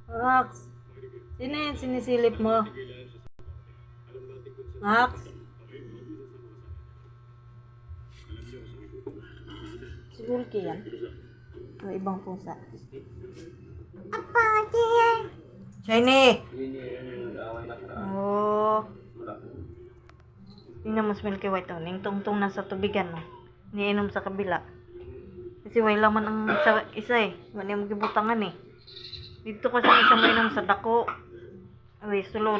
Max, sino yung sinisilip mo? Max? Si Hulky yan? O ibang pusa? Apa dia? Shiny! Oh. Tingnan mo si Milky White oh. Ning tungtong nasa tubigan no. Niinom sa kabila. Kasi way lang man ang isa eh. Wala mo gibutangan eh. Dito kasi siya mainom sa dako. Ay, sulod.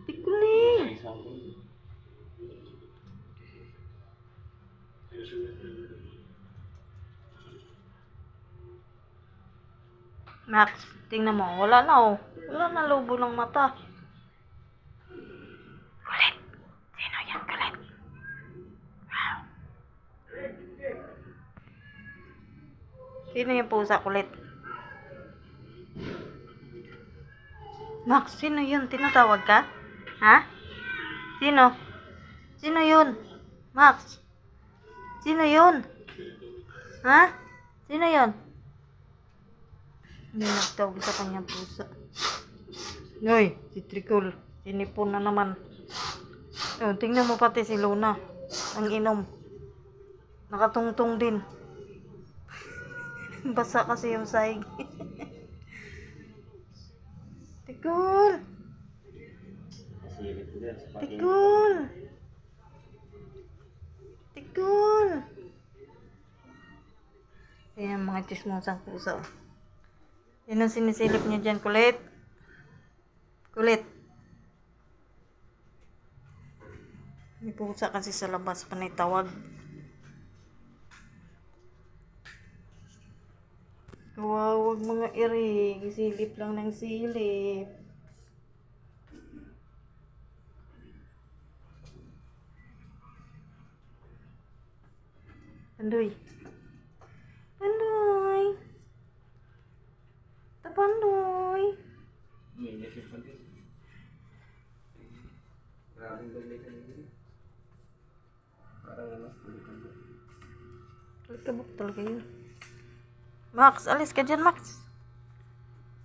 Tikuli. Max, tingnan mo. Wala na oh. Wala na lobo ng mata. Kulit. Sino yan, kulit? Wow. Sino yung pusa, kulit? Max, sino yun? Tinatawag ka? Ha? Sino? Sino yun? Max? Sino yun? Ha? Sino yun? Hindi nagtawag sa kanyang pusa. Hoy, si Tricol. Sinipon na naman. Oh, tingnan mo pati si Luna. Ang inom. Nakatungtong din. Basa kasi yung sahig. Tikol! Tikol! Tikol! Ayan mga chismosang pusa. Yan ang sinisilip niya dyan, kulit. Kulit. May pusa kasi sa labas panay tawag. Kawawag mga iring. Silip lang ng silip. Pandoy. Pandoy. Tapandoy. Kabuk talaga yun. Max, alis ka dyan, Max.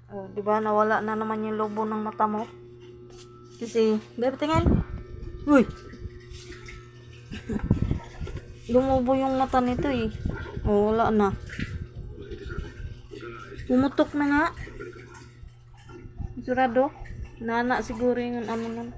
Oh, di ba nawala na naman yung lobo ng mata mo? Kasi, bebe, tingin. Uy! Lumubo yung mata nito eh. Oh, wala na. Pumutok na nga. Surado. Nana siguro yung ano nun.